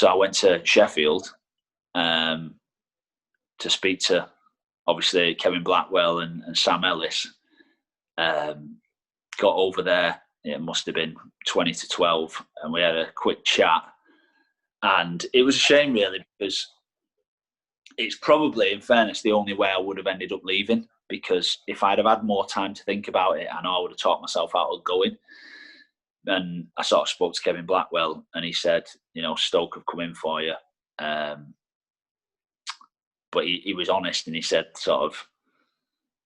So I went to Sheffield to speak to, obviously, Kevin Blackwell and Sam Ellis. Got over there, it must have been 20 to 12, and we had a quick chat. And it was a shame, really, because it's probably, in fairness, the only way I would have ended up leaving, because if I'd have had more time to think about it, I know I would have talked myself out of going. And I sort of spoke to Kevin Blackwell, and he said, Stoke have come in for you. But he was honest, and he said sort of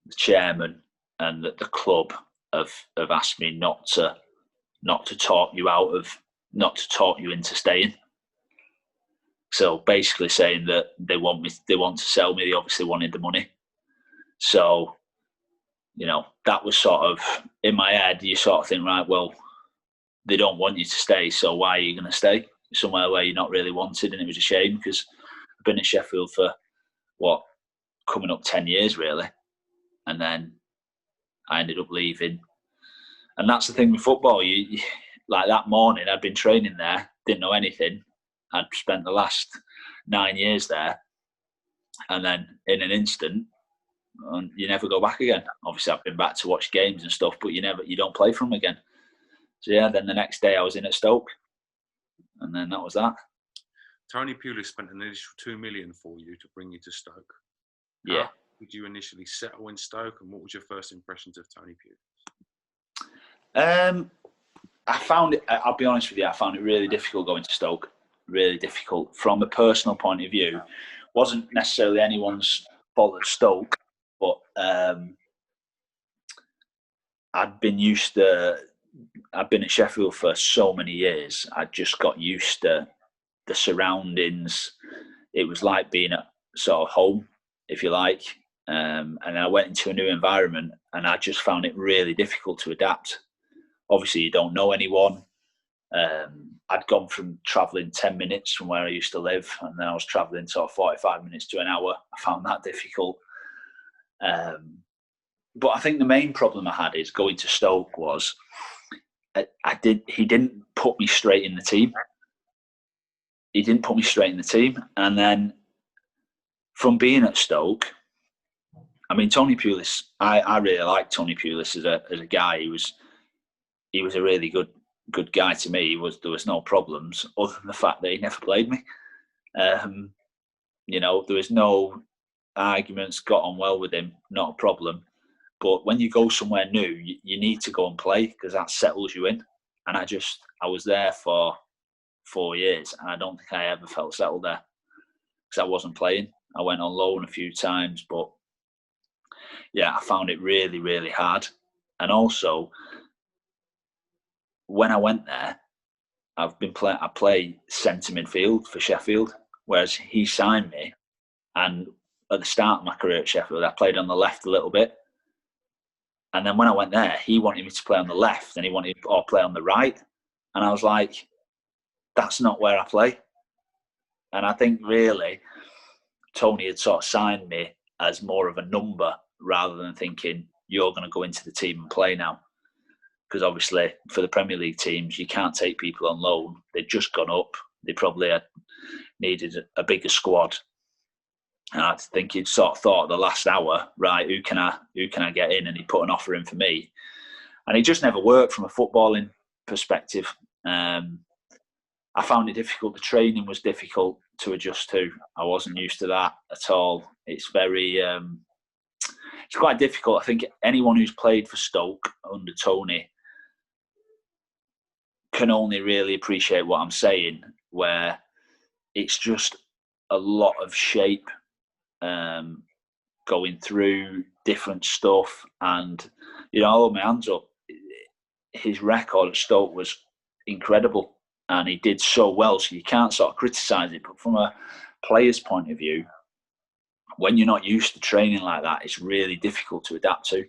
the chairman and the club have asked me not to talk you into staying. So basically saying that they want to sell me. They obviously wanted the money. So, that was sort of in my head. You sort of think, right, well, they don't want you to stay, so why are you going to stay somewhere where you're not really wanted? And it was a shame, because I've been at Sheffield for coming up 10 years really, and then I ended up leaving. And that's the thing with football. You like that morning, I'd been training there, didn't know anything. I'd spent the last 9 years there, and then in an instant, you never go back again. Obviously, I've been back to watch games and stuff, but you don't play for them again. So yeah, then the next day I was in at Stoke, and then that was that. Tony Pulis spent an initial $2 million for you to bring you to Stoke. Yeah. How did you initially settle in Stoke, and what was your first impressions of Tony Pulis? I found it. I'll be honest with you. I found it really difficult going to Stoke. Really difficult from a personal point of view. Wasn't necessarily anyone's fault at Stoke, but I'd been at Sheffield for so many years. I just got used to the surroundings. It was like being at sort of home, if you like. And I went into a new environment, and I just found it really difficult to adapt. Obviously, you don't know anyone. I'd gone from travelling 10 minutes from where I used to live, and then I was travelling sort of 45 minutes to an hour. I found that difficult. But I think the main problem I had is going to Stoke was he didn't put me straight in the team. And then from being at Stoke, I mean, Tony Pulis, I really liked Tony Pulis as a guy. He was a really good guy to me. There was no problems other than the fact that he never played me. There was no arguments, got on well with him, not a problem. But when you go somewhere new, you need to go and play, because that settles you in. And I was there for 4 years, and I don't think I ever felt settled there, because I wasn't playing. I went on loan a few times, but yeah, I found it really, really hard. And also, when I went there, I play centre midfield for Sheffield, whereas he signed me, and at the start of my career at Sheffield, I played on the left a little bit. And then when I went there, he wanted me to play on the left, and he wanted to play on the right. And I was like, that's not where I play. And I think really Tony had sort of signed me as more of a number, rather than thinking, you're going to go into the team and play now. Because obviously for the Premier League teams, you can't take people on loan. They'd just gone up. They probably had needed a bigger squad. And I think he'd sort of thought the last hour, right, who can I get in? And he put an offer in for me. And it just never worked from a footballing perspective. I found it difficult. The training was difficult to adjust to. I wasn't used to that at all. It's very, it's quite difficult. I think anyone who's played for Stoke under Tony can only really appreciate what I'm saying, where it's just a lot of shape, going through different stuff. And, I'll hold my hands up. His record at Stoke was incredible, and he did so well, so you can't sort of criticise it. But from a player's point of view, when you're not used to training like that, it's really difficult to adapt to.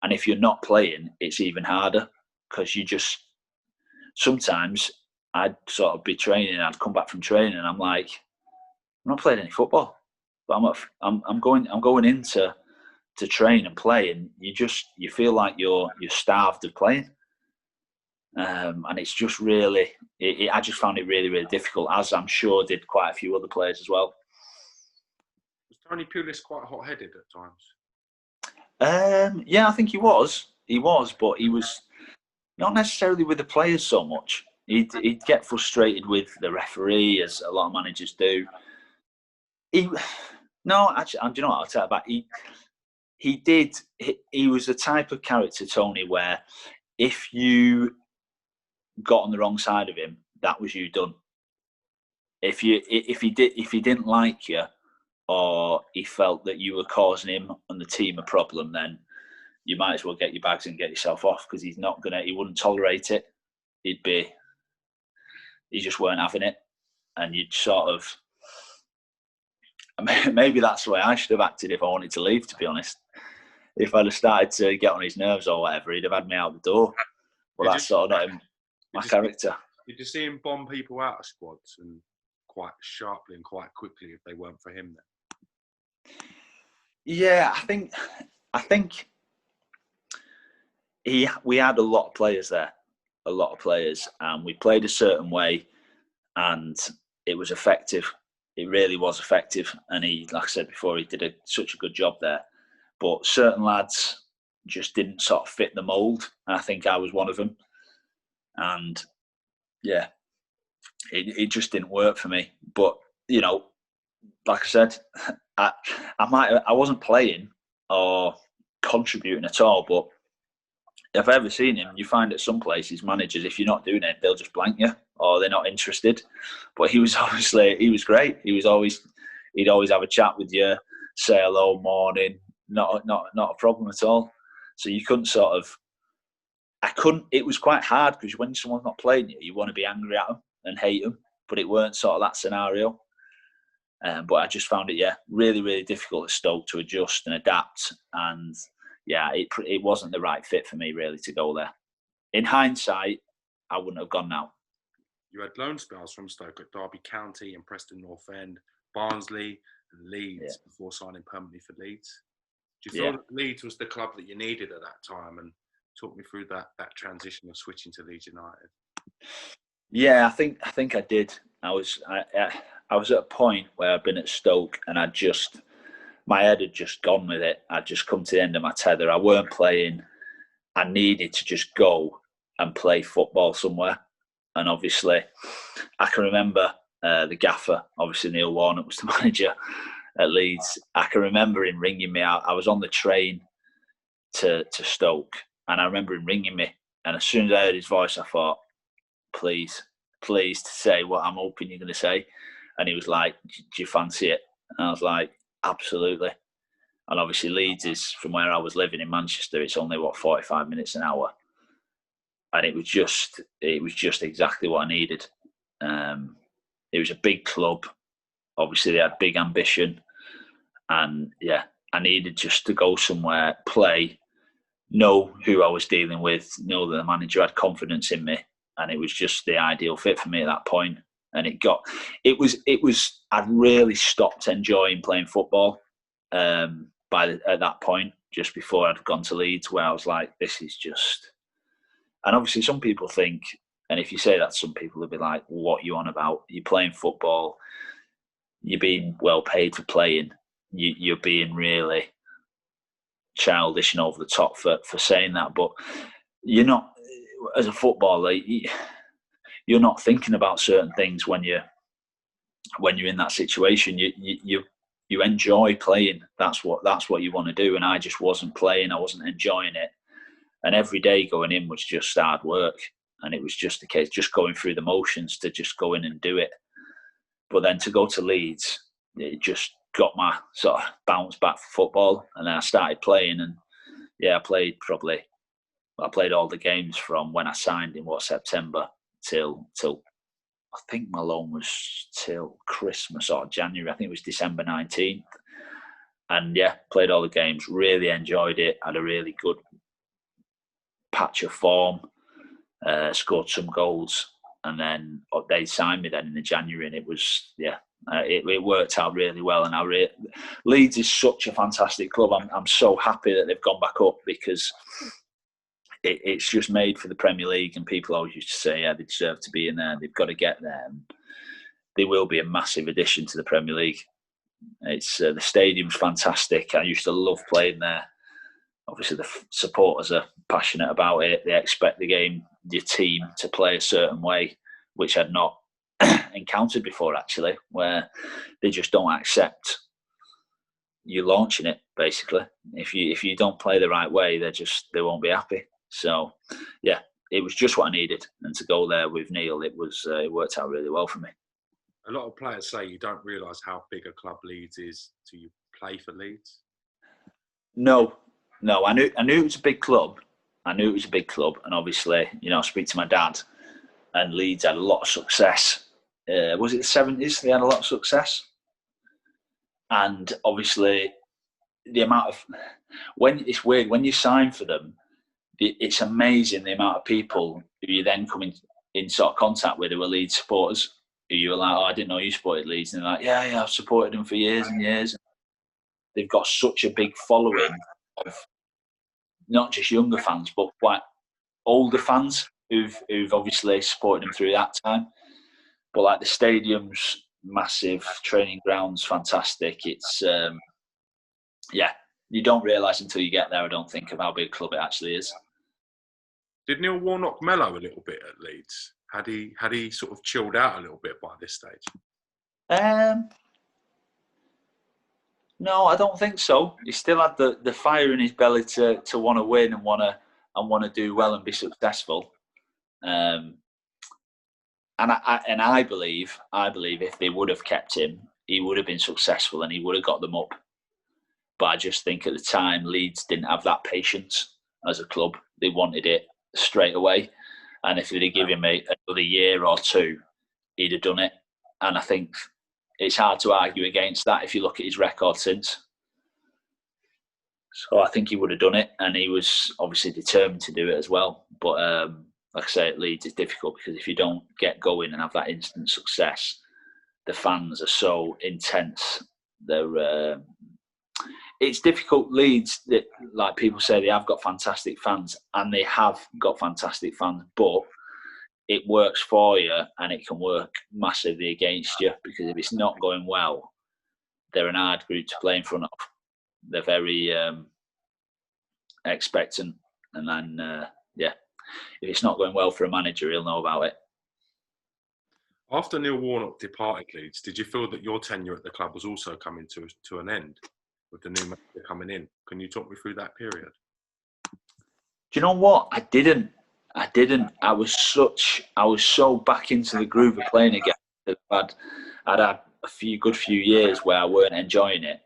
And if you're not playing, it's even harder, because sometimes I'd sort of be training, I'd come back from training, and I'm like, I'm not playing any football, but I'm going in to train and play, and you feel like you're starved of playing. And it's just really, I just found it really, really difficult, as I'm sure did quite a few other players as well. Was Tony Pulis quite hot-headed at times? Yeah, I think he was. He was, but he was not necessarily with the players so much. He'd get frustrated with the referee, as a lot of managers do. No, actually, do you know what I'll tell you about? He was the type of character, Tony, where if you got on the wrong side of him, that was you done. If he didn't like you, or he felt that you were causing him and the team a problem, then you might as well get your bags and get yourself off, because he wouldn't tolerate it. He just weren't having it. And you'd sort of, maybe that's the way I should have acted if I wanted to leave, to be honest. If I'd have started to get on his nerves or whatever, he'd have had me out the door. Well, that's sort of not my character. Did you see him bomb people out of squads, and quite sharply and quite quickly, if they weren't for him then? Yeah, I think we had a lot of players there, and we played a certain way, and it was effective. It really was effective, and he, like I said before, he did such a good job there. But certain lads just didn't sort of fit the mould, and I think I was one of them. And yeah, it just didn't work for me. But you know, like I said, I wasn't playing or contributing at all, but if I've ever seen him, you find at some places managers, if you're not doing it, they'll just blank you or they're not interested. But he was great. He'd always have a chat with you, say hello, morning, not a problem at all. So you couldn't it was quite hard, because when someone's not playing you want to be angry at them and hate them, but it weren't sort of that scenario. But I just found it, really, really difficult at Stoke to adjust and adapt. And yeah, it wasn't the right fit for me, really, to go there. In hindsight, I wouldn't have gone now. You had loan spells from Stoke at Derby County and Preston North End, Barnsley and Leeds before signing permanently for Leeds. Do you feel that Leeds was the club that you needed at that time? And talk me through that transition of switching to Leeds United. Yeah, I think I did. I was at a point where I'd been at Stoke, and my head had just gone with it. I'd just come to the end of my tether. I weren't playing. I needed to just go and play football somewhere. And obviously, I can remember the gaffer, obviously Neil Warnock was the manager at Leeds. I can remember him ringing me out. I was on the train to Stoke, and I remember him ringing me. And as soon as I heard his voice, I thought, please to say what I'm hoping you're going to say. And he was like, do you fancy it? And I was like, absolutely. And obviously Leeds is, from where I was living in Manchester, it's only 45 minutes an hour. And it was just exactly what I needed. It was a big club. Obviously they had big ambition. And yeah, I needed just to go somewhere, play, know who I was dealing with, know that the manager had confidence in me. And it was just the ideal fit for me at that point. And I'd really stopped enjoying playing football at that point, just before I'd gone to Leeds, where I was like, this is just... And obviously some people think, and if you say that, some people will be like, what are you on about? You're playing football, you're being well paid for playing, you're being really childish and over the top for saying that. But you're not, as a footballer, you're not thinking about certain things when you're in that situation. You enjoy playing. That's what you want to do. And I just wasn't playing. I wasn't enjoying it. And every day going in was just hard work. And it was just a case, just going through the motions to just go in and do it. But then to go to Leeds, it just got my sort of bounce back for football. And then I started playing. And yeah, I played all the games from when I signed in September till I think my loan was till Christmas or January. I think it was December 19th. And yeah, played all the games, really enjoyed it, had a really good patch of form, scored some goals, and then they signed me then in the January, and it was, it worked out really well. And Leeds is such a fantastic club. I'm so happy that they've gone back up, because it's just made for the Premier League, and people always used to say, yeah, they deserve to be in there. They've got to get there. And they will be a massive addition to the Premier League. It's the stadium's fantastic. I used to love playing there. Obviously, the supporters are passionate about it. They expect your team to play a certain way, which I'd not encountered before, actually, where they just don't accept you launching it. Basically, if you don't play the right way, they won't be happy. So, yeah, it was just what I needed, and to go there with Neil, it worked out really well for me. A lot of players say you don't realise how big a club Leeds is till you play for Leeds. No, I knew it was a big club. And obviously, I speak to my dad, and Leeds had a lot of success. Was it the 70s? They had a lot of success. And obviously, the amount of it's weird when you sign for them. It's amazing the amount of people who you then come in sort of contact with who are Leeds supporters. Who you were like, oh, I didn't know you supported Leeds, and they're like, yeah, I've supported them for years and years. They've got such a big following of not just younger fans, but quite older fans who've obviously supported them through that time. But like the stadium's massive, training grounds fantastic. It's you don't realise until you get there, I don't think, of how big a club it actually is. Did Neil Warnock mellow a little bit at Leeds? Had he sort of chilled out a little bit by this stage? No, I don't think so. He still had the fire in his belly to want to win and want to do well and be successful. And I believe if they would have kept him, he would have been successful and he would have got them up. But I just think at the time Leeds didn't have that patience as a club. They wanted it straight away. And if they'd have given him another year or two, he'd have done it. And I think it's hard to argue against that if you look at his record since. So I think he would have done it, and he was obviously determined to do it as well. But like I say, at Leeds, it's difficult because if you don't get going and have that instant success, the fans are so intense. It's difficult. Leeds, like people say, they have got fantastic fans, and they have got fantastic fans, but it works for you and it can work massively against you, because if it's not going well, they're an hard group to play in front of. They're very expectant, and then if it's not going well for a manager, he'll know about it. After Neil Warnock departed Leeds, did you feel that your tenure at the club was also coming to an end with the new manager coming in? Can you talk me through that period? Do you know what? I didn't. I was so back into the groove of playing again. I'd had a good few years where I weren't enjoying it.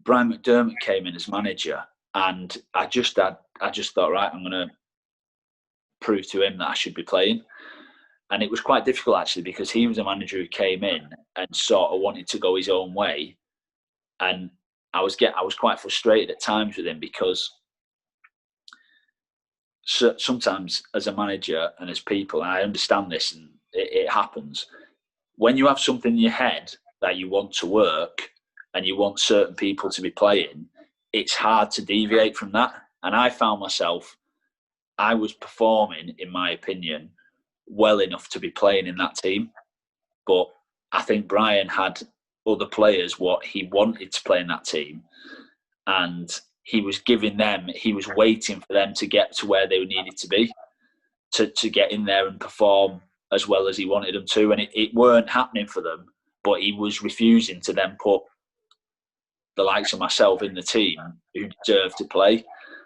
Brian McDermott came in as manager, and I just thought, right, I'm going to prove to him that I should be playing. And it was quite difficult actually, because he was a manager who came in and sort of wanted to go his own way, and I was quite frustrated at times with him, because sometimes as a manager and as people, and I understand this, and it happens, when you have something in your head that you want to work and you want certain people to be playing, it's hard to deviate from that. And I found myself, I was performing, in my opinion, well enough to be playing in that team. But I think Brian had other players what he wanted to play in that team, and he was waiting for them to get to where they needed to be, to get in there and perform as well as he wanted them to. And it weren't happening for them, but he was refusing to then put the likes of myself in the team who deserved to play.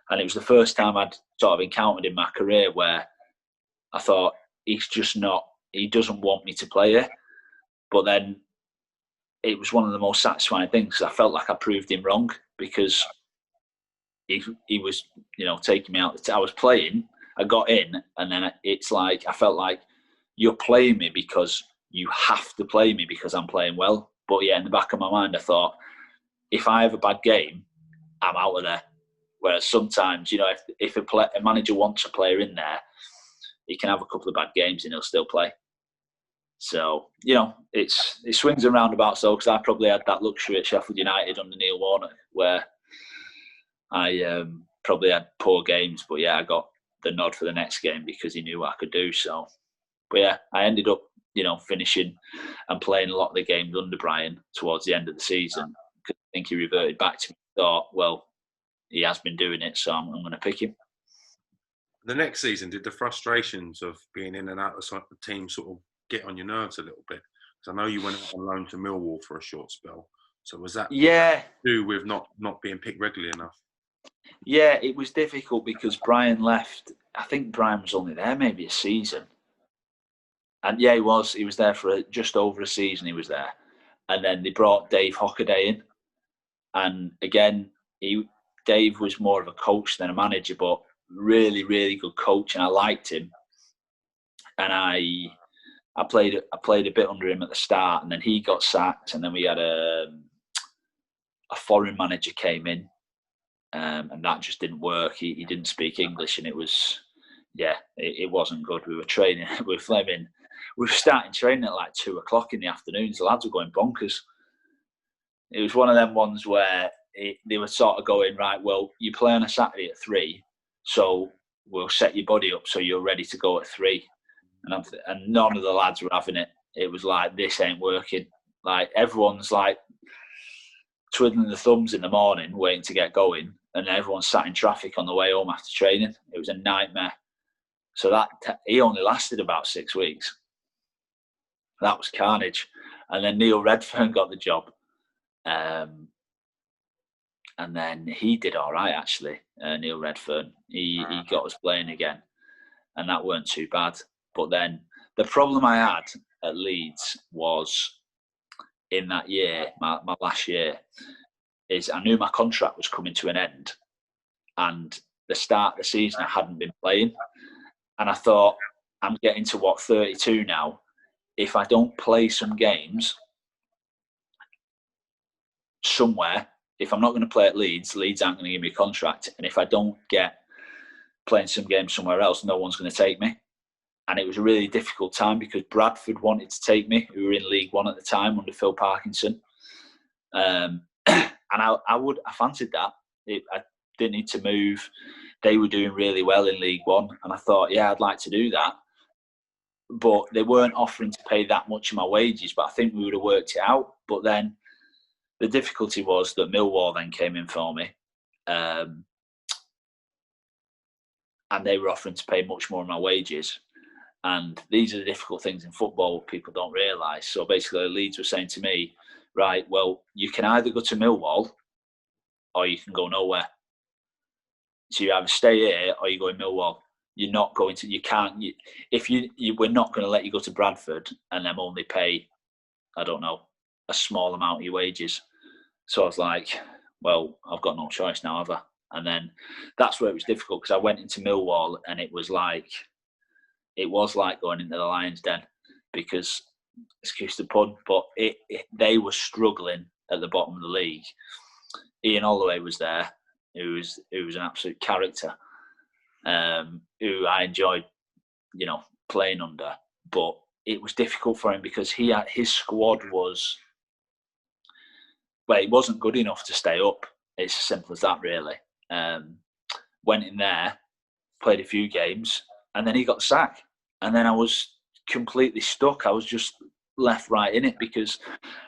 And it was the first time I'd sort of encountered in my career where I thought, he doesn't want me to play here. But then it was one of the most satisfying things. I felt like I proved him wrong, because he was, taking me out. I was playing, I got in, and then it's like, I felt like, you're playing me because you have to play me because I'm playing well. But yeah, in the back of my mind, I thought, if I have a bad game, I'm out of there. Whereas sometimes, if a manager wants a player in there, he can have a couple of bad games and he'll still play. So, it swings and roundabouts though, because I probably had that luxury at Sheffield United under Neil Warnock, where I probably had poor games, but yeah, I got the nod for the next game because he knew what I could do. So, but yeah, I ended up, finishing and playing a lot of the games under Brian towards the end of the season. I think he reverted back to me. Thought, well, he has been doing it, so I'm going to pick him. The next season, did the frustrations of being in and out of the team sort of get on your nerves a little bit? Because I know you went on loan to Millwall for a short spell. So was that to do with not being picked regularly enough? Yeah, it was difficult because Brian left. I think Brian was only there maybe a season. And yeah, he was. He was there for just over a season. He was there. And then they brought Dave Hockaday in. And again, Dave was more of a coach than a manager, but really, really good coach. And I liked him. And I played a bit under him at the start. And then he got sacked. And then we had a foreign manager came in. And that just didn't work. He didn't speak English, and it wasn't good. We were training with Fleming. We were starting training at like 2:00 in the afternoons. The lads were going bonkers. It was one of them ones where they were sort of going, right, well, you play on a Saturday at 3, so we'll set your body up so you're ready to go at 3. And none of the lads were having it. It was like, this ain't working. Like, everyone's like twiddling the thumbs in the morning, waiting to get going, and everyone sat in traffic on the way home after training. It was a nightmare. So he only lasted about 6 weeks. That was carnage. And then Neil Redfern got the job. And then he did all right, actually, Neil Redfern. He got us playing again, and that weren't too bad. But then the problem I had at Leeds was, in that year, my last year, is I knew my contract was coming to an end, and the start of the season I hadn't been playing, and I thought, I'm getting to 32 now. If I don't play some games somewhere, if I'm not going to play at Leeds aren't going to give me a contract, and if I don't get playing some games somewhere else, no one's going to take me. And it was a really difficult time because Bradford wanted to take me, who were in League One at the time under Phil Parkinson. And I fancied that. I didn't need to move. They were doing really well in League One, and I thought, yeah, I'd like to do that. But they weren't offering to pay that much of my wages, but I think we would have worked it out. But then the difficulty was that Millwall then came in for me, and they were offering to pay much more of my wages. And these are the difficult things in football people don't realise. So basically, Leeds were saying to me, right, well, you can either go to Millwall or you can go nowhere. So you either stay here or you go in Millwall. You're not going to, we're not going to let you go to Bradford and them only pay, I don't know, a small amount of your wages. So I was like, well, I've got no choice now, have I? And then that's where it was difficult, because I went into Millwall and it was like going into the lion's den, because, excuse the pun, but they were struggling at the bottom of the league. Ian Holloway was there, who was an absolute character, who I enjoyed, playing under. But it was difficult for him because his squad was, well, it wasn't good enough to stay up. It's as simple as that, really. Went in there, played a few games, and then he got sacked. And then I was completely stuck. I was just left right in it because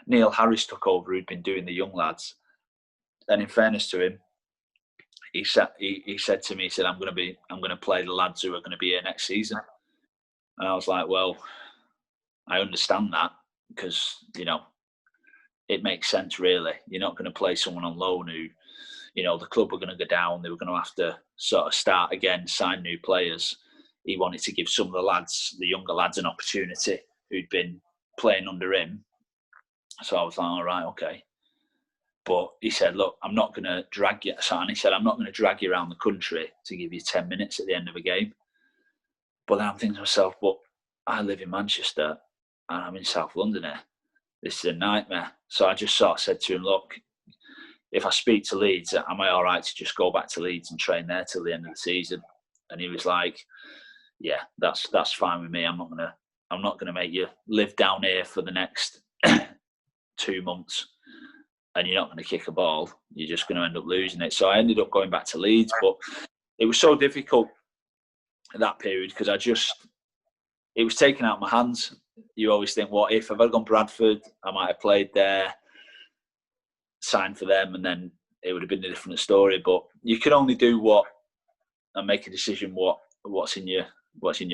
Neil Harris took over, who'd been doing the young lads. And in fairness to him, he said to me, he said, I'm going to play the lads who are going to be here next season. And I was like, well, I understand that, because, it makes sense, really. You're not going to play someone on loan who, the club were going to go down. They were going to have to sort of start again, sign new players. He wanted to give some of the lads, the younger lads, an opportunity who'd been playing under him. So I was like, all right, okay. But he said, look, I'm not going to drag you. And he said, I'm not going to drag you around the country to give you 10 minutes at the end of a game. But then I'm thinking to myself, but I live in Manchester and I'm in South London here. This is a nightmare. So I just sort of said to him, look, if I speak to Leeds, am I all right to just go back to Leeds and train there till the end of the season? And he was like, yeah, that's fine with me. I'm not gonna make you live down here for the next 2 months. and you're not going to kick a ball, you're just going to end up losing it. So I ended up going back to Leeds, but it was so difficult at that period because it was taken out of my hands. You always think, what if I'd gone Bradford, I might have played there, signed for them, and then it would have been a different story. But you can only do what and make a decision what's in your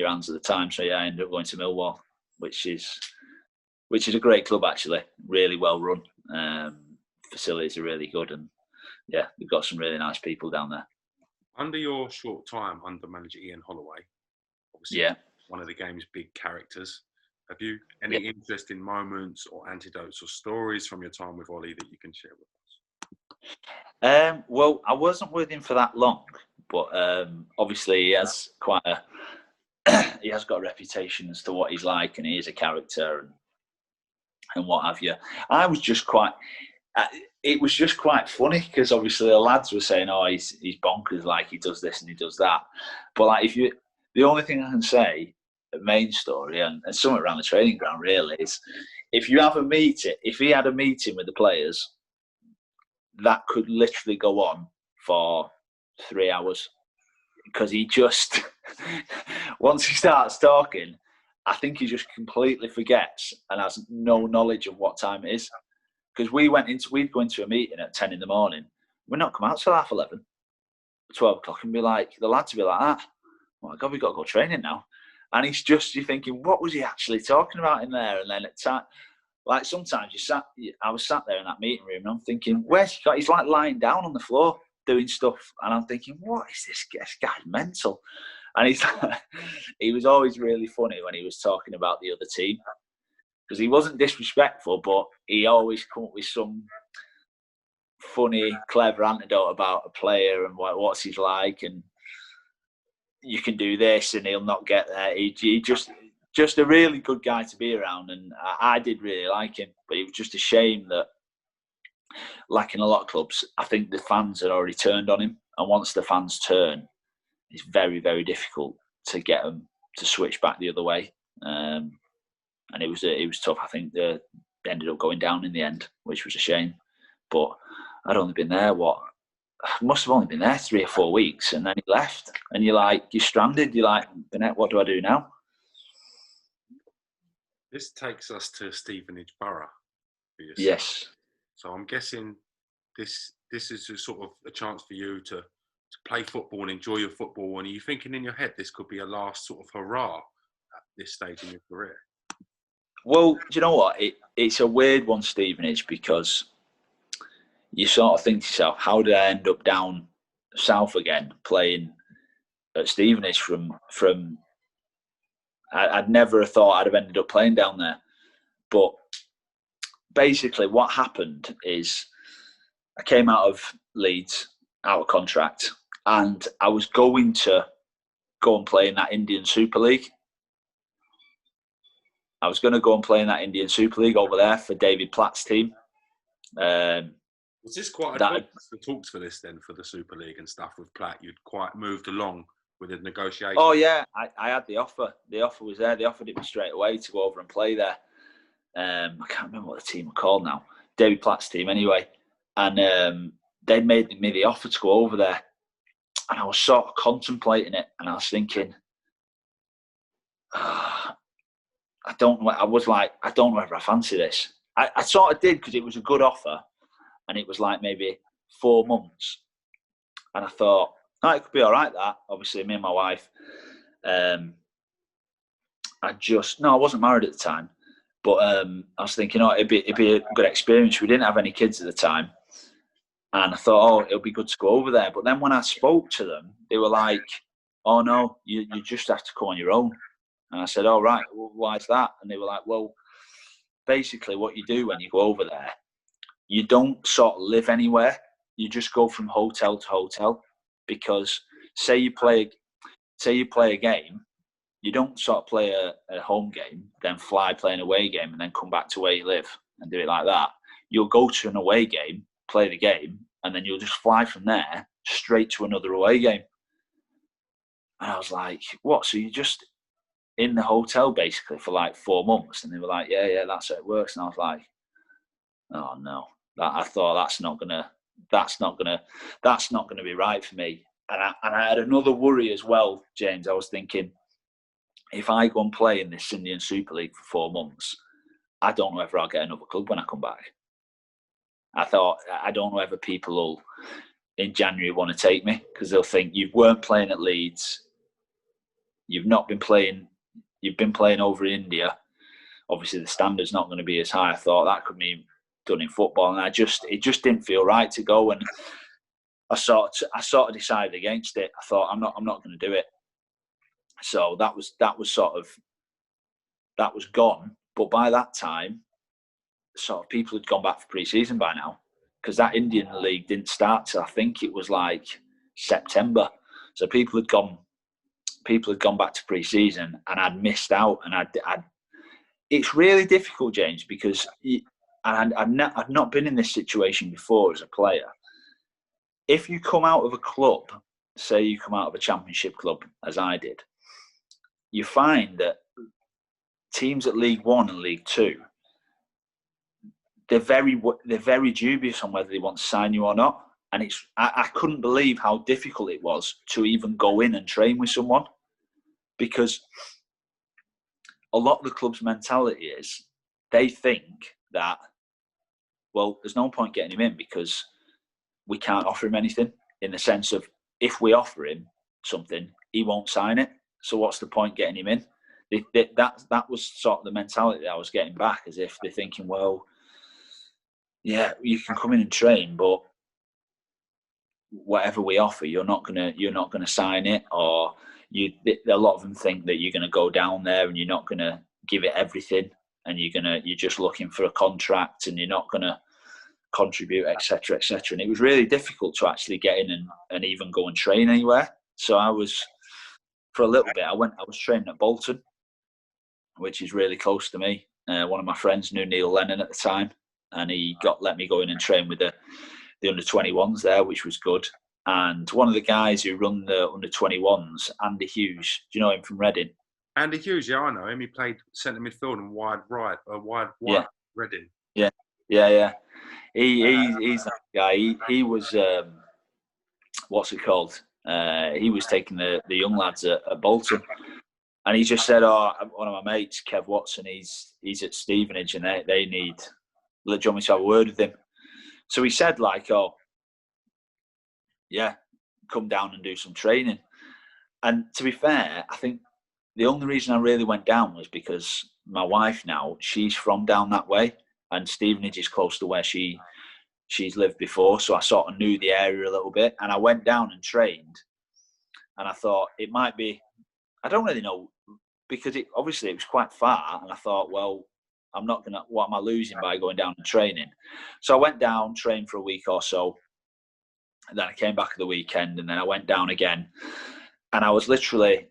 hands at the time. So yeah, I ended up going to Millwall, which is a great club actually, really well run. Facilities are really good, and yeah, we've got some really nice people down there. Under your short time under manager Ian Holloway, obviously one of the game's big characters, have you any interesting moments or anecdotes or stories from your time with Ollie that you can share with us? Well, I wasn't with him for that long, but obviously he has got a reputation as to what he's like, and he is a character and what have you. I was just quite. It was just quite funny because obviously the lads were saying, "Oh, he's bonkers, like he does this and he does that." But like, the only thing I can say, the main story and somewhere around the training ground really is, if he had a meeting with the players, that could literally go on for 3 hours because he just once he starts talking, I think he just completely forgets and has no knowledge of what time it is. Because we'd go into a meeting at 10 in the morning. We'd not come out till 11:30, 12 o'clock, and be like, the lads would be like, oh my God, we've got to go training now. And you're thinking, what was he actually talking about in there? And then like sometimes I was sat there in that meeting room and I'm thinking, where's he got? He's like lying down on the floor doing stuff. And I'm thinking, what is this? This guy's mental. And he was always really funny when he was talking about the other team. Because he wasn't disrespectful, but he always come up with some funny, clever anecdote about a player and what's he's like, and you can do this, and he'll not get there. He just a really good guy to be around, and I did really like him. But it was just a shame that, like in a lot of clubs, I think the fans had already turned on him, and once the fans turn, it's very, very difficult to get them to switch back the other way. And it was tough. I think they ended up going down in the end, which was a shame. But I'd only been there, must have only been there 3 or 4 weeks, and then he left. And you're stranded. You're like, what do I do now? This takes us to Stevenage Borough. Yes. So I'm guessing this is a sort of a chance for you to play football and enjoy your football. And are you thinking in your head this could be a last sort of hurrah at this stage in your career? Well, do you know what? It's a weird one, Stevenage, because you sort of think to yourself, how did I end up down south again playing at Stevenage from I'd never have thought I'd have ended up playing down there. But basically what happened is I came out of Leeds, out of contract, and I was going to go and play in that Indian Super League. I was going to go and play in that Indian Super League over there for David Platt's team. Was this quite advanced, the talks for this then, for the Super League and stuff with Platt? You'd quite moved along with the negotiations? Oh, yeah. I had the offer. The offer was there. They offered it me straight away to go over and play there. I can't remember what the team were called now. David Platt's team, anyway. And they made me the offer to go over there. And I was sort of contemplating it. And I was thinking, I don't know. I was like, I don't know whether I fancy this. I sort of did because it was a good offer, and it was like maybe 4 months. And I thought, no, it could be all right. That obviously, me and my wife. I wasn't married at the time, but I was thinking, it'd be a good experience. We didn't have any kids at the time, and I thought, it'll be good to go over there. But then when I spoke to them, they were like, oh no, you just have to go on your own. And I said, oh, right, well, why is that? And they were like, well, basically what you do when you go over there, you don't sort of live anywhere. You just go from hotel to hotel. Because say you play a game, you don't sort of play a home game, then play an away game, and then come back to where you live and do it like that. You'll go to an away game, play the game, and then you'll just fly from there straight to another away game. And I was like, what? So you're just in the hotel basically for like 4 months? And they were like, yeah, that's how it works. And I was like, oh no. That I thought that's not gonna be right for me. And I had another worry as well, James. I was thinking, if I go and play in this Indian Super League for 4 months, I don't know whether I'll get another club when I come back. I thought, I don't know whether people will, in January, want to take me, because they'll think you weren't playing at Leeds, you've been playing over in India. Obviously, the standard's not going to be as high. I thought that could be done in football, and it just didn't feel right to go. And I sort of decided against it. I thought I'm not going to do it. So that was gone. But by that time, sort of people had gone back for pre-season by now, because that Indian league didn't start till I think it was like September. So people had gone back to pre-season, and I'd missed out. And it's really difficult, James, because I've not been in this situation before as a player. If you come out of a club, say you come out of a championship club, as I did, you find that teams at League One and League Two, they're very dubious on whether they want to sign you or not. And I couldn't believe how difficult it was to even go in and train with someone, because a lot of the club's mentality is they think that, well, there's no point getting him in because we can't offer him anything, in the sense of, if we offer him something, he won't sign it. So what's the point getting him in? That was sort of the mentality that I was getting back, as if they're thinking, well, yeah, you can come in and train, but whatever we offer, you're not gonna sign it, or a lot of them think that you're gonna go down there and you're not gonna give it everything, and you're just looking for a contract, and you're not gonna contribute, etc., etc. And it was really difficult to actually get in and even go and train anywhere. So I was, for a little bit, I was training at Bolton, which is really close to me. One of my friends knew Neil Lennon at the time, and he let me go in and train with the under-21s there, which was good. And one of the guys who run the under-21s, Andy Hughes, do you know him from Reading? Andy Hughes, yeah, I know him. He played centre midfield and wide right, yeah. Reading. Yeah. He's that guy. He was what's it called? He was taking the young lads at Bolton, and he just said, "Oh, one of my mates, Kev Watson, he's at Stevenage, and they need. Do you want me to have a word with him?" So he said, like, "Oh, yeah, come down and do some training." And to be fair, I think the only reason I really went down was because my wife now, she's from down that way, and Stevenage is close to where she's lived before, so I sort of knew the area a little bit. And I went down and trained, and I thought it might be, I don't really know, because it was quite far, and I thought, well, what am I losing by going down and training? So I went down, trained for a week or so, and then I came back at the weekend, and then I went down again, and I was literally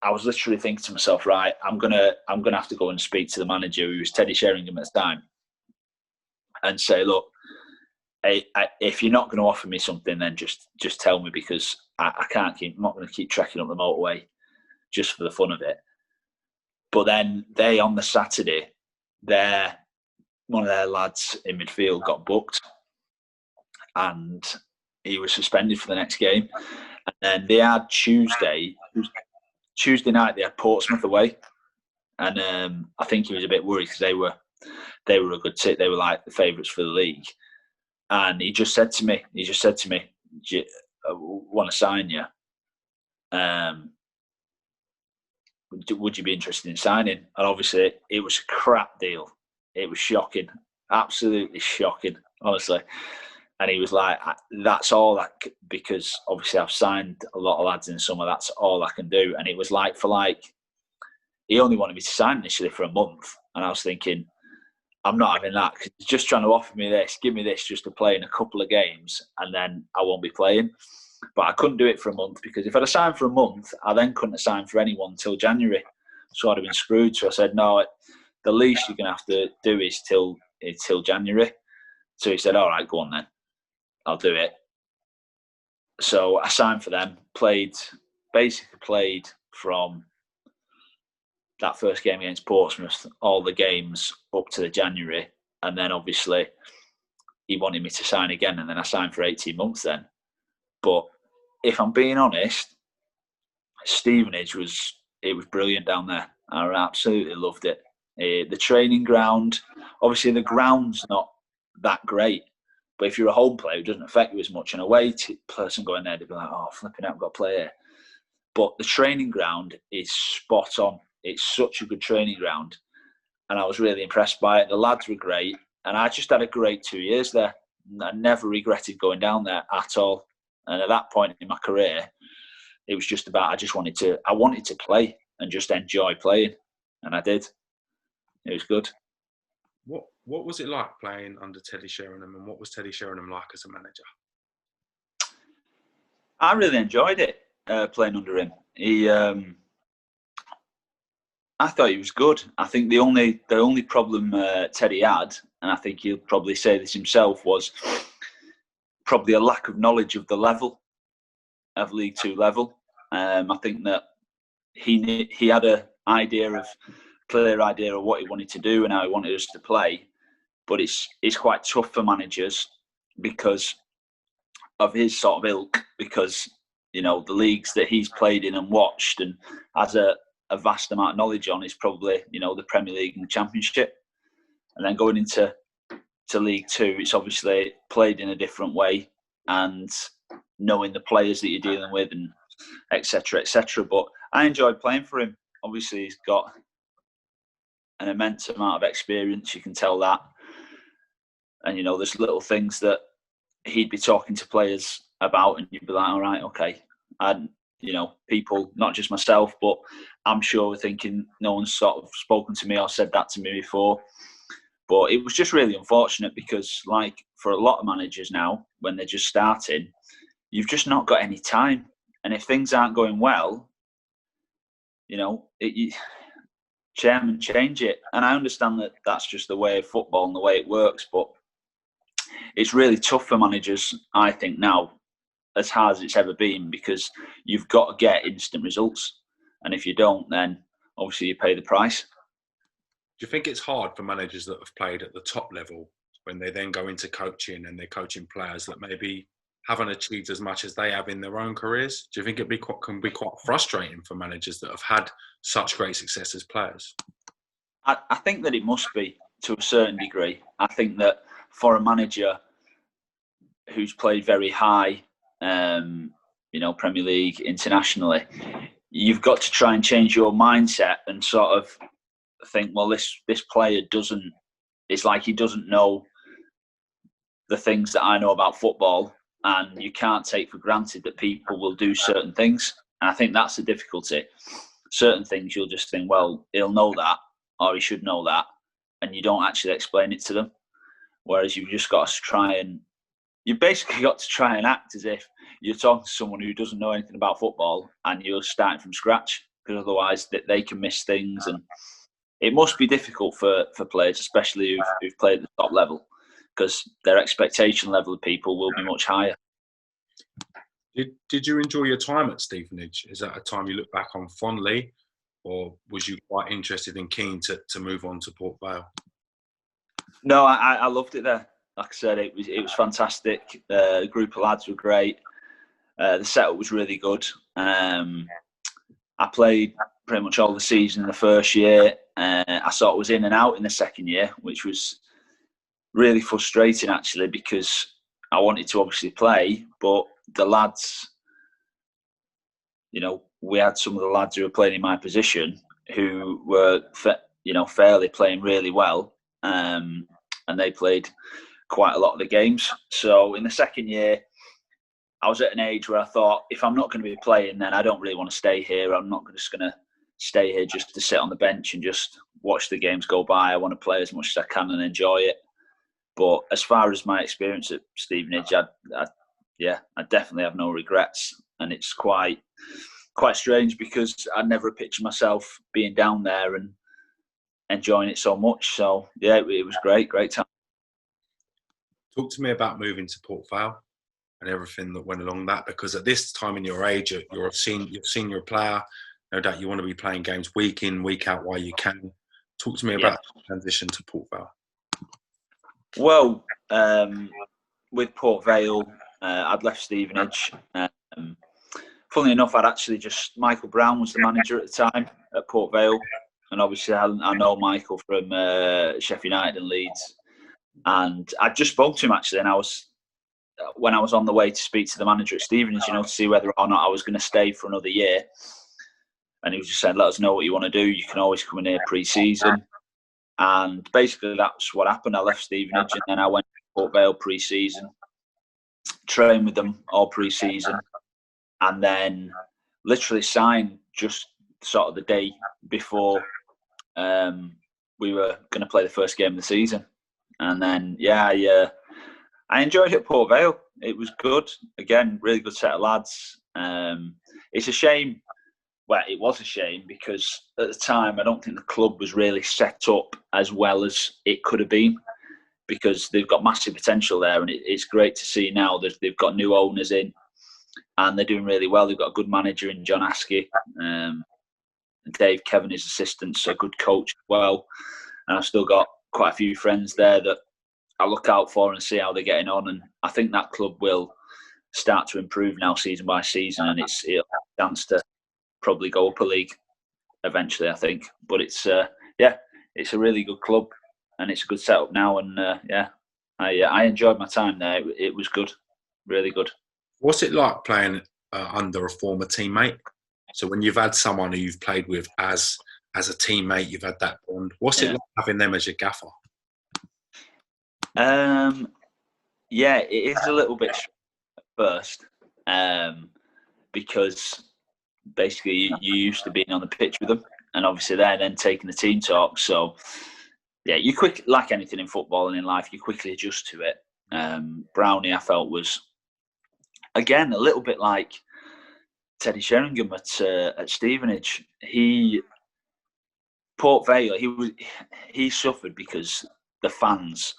thinking to myself, right, I'm gonna have to go and speak to the manager, who was Teddy Sheringham at the time, and say, look, if you're not going to offer me something, then just tell me, because I can't I'm not going to keep trekking up the motorway just for the fun of it. But then on the Saturday, one of their lads in midfield got booked, and he was suspended for the next game. And then they had Tuesday night, they had Portsmouth away, and I think he was a bit worried, because they were a good team. They were like the favourites for the league. And he just said to me, "Do you want to sign you? Would you be interested in signing?" And obviously, it was a crap deal. It was shocking, absolutely shocking, honestly. And he was like, "That's all because obviously I've signed a lot of lads in summer. That's all I can do." And it was like, he only wanted me to sign initially for a month, and I was thinking, I'm not having that, because he's just trying to offer me this, give me this just to play in a couple of games, and then I won't be playing. But I couldn't do it for a month, because if I'd have signed for a month, I then couldn't have signed for anyone until January. So I'd have been screwed. So I said, no, the least you're going to have to do is till January. So he said, all right, go on then. I'll do it. So I signed for them, played from that first game against Portsmouth, all the games up to the January. And then obviously he wanted me to sign again, and then I signed for 18 months then. But if I'm being honest, Stevenage was brilliant down there. I absolutely loved it. The training ground, obviously the ground's not that great, but if you're a home player, it doesn't affect you as much. And a away person going there, they'd be like, oh, flipping out, I've got to play here. But the training ground is spot on. It's such a good training ground. And I was really impressed by it. The lads were great. And I just had a great 2 years there. I never regretted going down there at all. And at that point in my career, it was just about, I wanted to play and just enjoy playing. And I did. It was good. What was it like playing under Teddy Sheringham, and what was Teddy Sheringham like as a manager? I really enjoyed it, playing under him. I thought he was good. I think the only problem Teddy had, and I think he'll probably say this himself, was probably a lack of knowledge of the level, of League Two level. I think that he had a clear idea of what he wanted to do and how he wanted us to play, but it's quite tough for managers because of his sort of ilk, because the leagues that he's played in and watched and has a vast amount of knowledge on is probably the Premier League and the Championship, and then going into League Two, it's obviously played in a different way, and knowing the players that you're dealing with and etc. etc. But I enjoyed playing for him. Obviously, he's got an immense amount of experience. You can tell that, and there's little things that he'd be talking to players about, and you'd be like, all right, okay. And people, not just myself, but I'm sure we're thinking no one's sort of spoken to me or said that to me before. But it was just really unfortunate because, like, for a lot of managers now, when they're just starting, you've just not got any time. And if things aren't going well, chairman, change it. And I understand that that's just the way of football and the way it works, but it's really tough for managers, I think, now, as hard as it's ever been, because you've got to get instant results. And if you don't, then obviously you pay the price. Do you think it's hard for managers that have played at the top level when they then go into coaching and they're coaching players that maybe haven't achieved as much as they have in their own careers? Do you think can be quite frustrating for managers that have had such great success as players? I think that it must be, to a certain degree. I think that for a manager who's played very high, Premier League, internationally, you've got to try and change your mindset and sort of think, well, this player it's like he doesn't know the things that I know about football, and you can't take for granted that people will do certain things. And I think that's the difficulty. Certain things you'll just think, well, he'll know that, or he should know that, and you don't actually explain it to them. Whereas you've just got to you've basically got to try and act as if you're talking to someone who doesn't know anything about football and you're starting from scratch, because otherwise they can miss things. And it must be difficult for players, especially who've played at the top level, because their expectation level of people will be much higher. Did you enjoy your time at Stevenage? Is that a time you look back on fondly, or was you quite interested and keen to move on to Port Vale? No, I loved it there. Like I said, it was fantastic. The group of lads were great. The setup was really good. I played pretty much all the season in the first year. I sort of was in and out in the second year, which was really frustrating, actually, because I wanted to obviously play, but the lads, we had some of the lads who were playing in my position who were, fairly playing really well, and they played quite a lot of the games. So in the second year, I was at an age where I thought, if I'm not going to be playing, then I don't really want to stay here. I'm not just going to stay here just to sit on the bench and just watch the games go by. I want to play as much as I can and enjoy it. But as far as my experience at Stevenage, I definitely have no regrets. And it's quite strange because I never pictured myself being down there and enjoying it so much. So yeah, it was great time. Talk to me about moving to Port Vale and everything that went along that, because at this time in your age, you're a senior player. No doubt you want to be playing games week in, week out while you can. Talk to me about the transition to Port Vale. Well, with Port Vale, I'd left Stevenage. Funnily enough, Michael Brown was the manager at the time at Port Vale, and obviously I know Michael from Sheffield United and Leeds, and I just spoke to him actually, and when I was on the way to speak to the manager at Stevenage, to see whether or not I was going to stay for another year, and he was just saying, "Let us know what you want to do. You can always come in here pre-season." And basically, that's what happened. I left Stevenage, and then I went to Port Vale pre-season, trained with them all pre-season, and then literally signed just sort of the day before we were going to play the first game of the season. And then, I enjoyed it at Port Vale. It was good. Again, really good set of lads. It's a shame. Well, it was a shame because at the time, I don't think the club was really set up as well as it could have been, because they've got massive potential there. And it's great to see now that they've got new owners in and they're doing really well. They've got a good manager in John Askey. Dave Kevin, his assistant's a good coach as well. And I've still got quite a few friends there that I look out for and see how they're getting on. And I think that club will start to improve now season by season, and it'll have a chance to probably go up a league eventually, I think. But it's a really good club, and it's a good setup now. And I enjoyed my time there. It was good, really good. What's it like playing under a former teammate? So when you've had someone who you've played with as a teammate, you've had that bond. What's it like having them as your gaffer? It is a little bit at first, because basically you used to being on the pitch with them, and obviously they're then taking the team talk. So you quick, like anything in football and in life, you quickly adjust to it. Brownie, I felt, was again a little bit like Teddy Sheringham at Stevenage. Port Vale, he suffered because the fans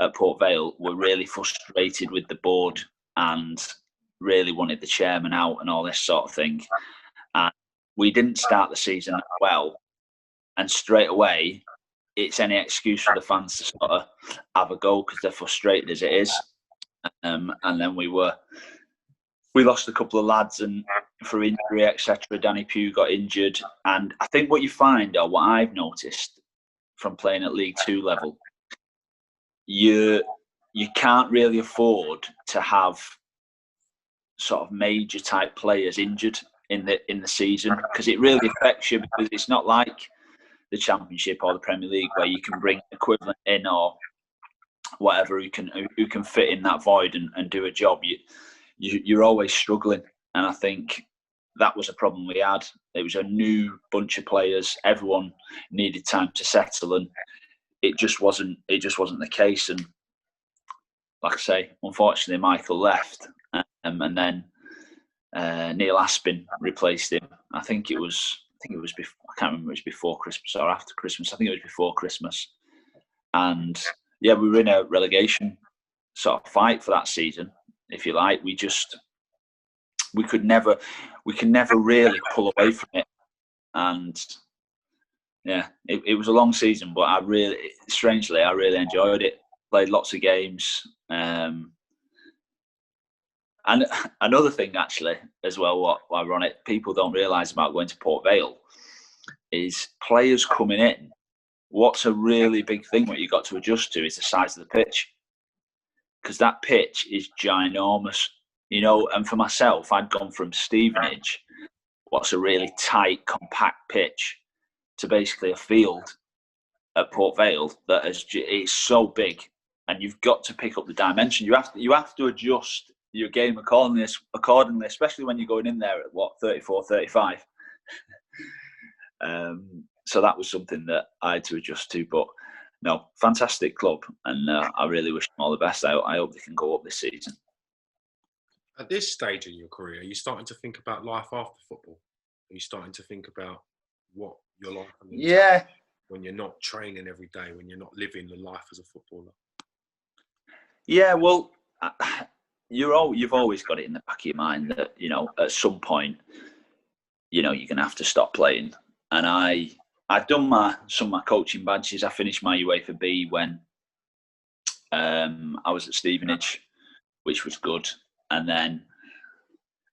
at Port Vale were really frustrated with the board and really wanted the chairman out and all this sort of thing. And we didn't start the season that well, and straight away it's any excuse for the fans to sort of have a go because they're frustrated as it is. And then we lost a couple of lads, and for injury, etc. Danny Pugh got injured, and I think what you find, or what I've noticed from playing at League Two level, you can't really afford to have sort of major type players injured in the season, because it really affects you, because it's not like the Championship or the Premier League where you can bring equivalent in or whatever who can fit in that void and do a job. You're always struggling, and I think that was a problem we had. It was a new bunch of players. Everyone needed time to settle, and it just wasn't the case. And like I say, unfortunately, Michael left, and then Neil Aspin replaced him. I think it was before, I can't remember if it was before Christmas or after Christmas. I think it was before Christmas. And we were in a relegation sort of fight for that season, if you like. We could never really pull away from it. And it was a long season, but I really enjoyed it. Played lots of games. And another thing, actually, as well, what ironic people don't realise about going to Port Vale is players coming in. What's a really big thing what you've got to adjust to is the size of the pitch, because that pitch is ginormous, and for myself, I'd gone from Stevenage, what's a really tight, compact pitch, to basically a field at Port Vale that it's so big, and you've got to pick up the dimension. You have to adjust your game accordingly, especially when you're going in there at 34, 35. So that was something that I had to adjust to. But no, fantastic club, and I really wish them all the best. I hope they can go up this season. At this stage in your career, are you starting to think about life after football? Are you starting to think about what your life is when you're not training every day, when you're not living the life as a footballer? Yeah, well, you've always got it in the back of your mind that, at some point, you're going to have to stop playing. And I'd done some of my coaching badges. I finished my UEFA B when I was at Stevenage, which was good. And then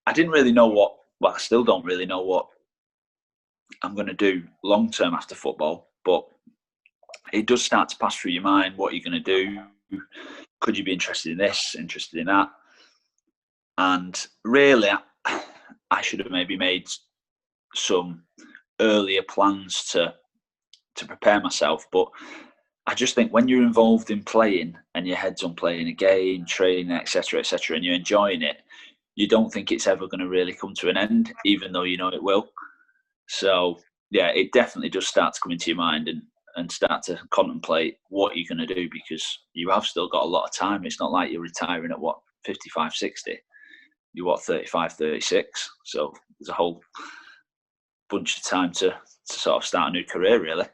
I didn't really know well, I still don't really know what I'm going to do long term after football, but it does start to pass through your mind what you're going to do. Could you be interested in this, interested in that? And really, I should have maybe made some earlier plans to prepare myself. But I just think when you're involved in playing and your head's on playing a game, training, etc., and you're enjoying it, you don't think it's ever going to really come to an end, even though you know it will. So yeah, it definitely does start to come into your mind and start to contemplate what you're going to do, because you have still got a lot of time. It's not like you're retiring at 55, 60. You're 35, 36. So there's a whole bunch of time to sort of start a new career, really.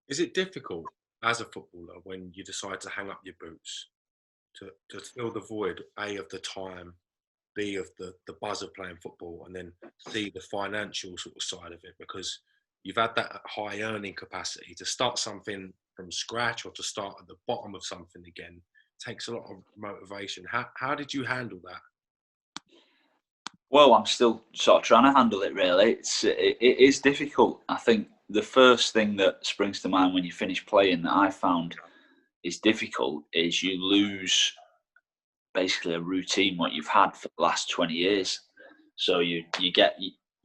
Is it difficult as a footballer when you decide to hang up your boots to fill the void, A, of the time, B, of the buzz of playing football, and then C, the financial sort of side of it? Because you've had that high earning capacity. To start something from scratch or to start at the bottom of something again takes a lot of motivation. How did you handle that? Well, I'm still sort of trying to handle it, really. It is difficult. I think the first thing that springs to mind when you finish playing that I found is difficult is you lose basically a routine what you've had for the last 20 years. So you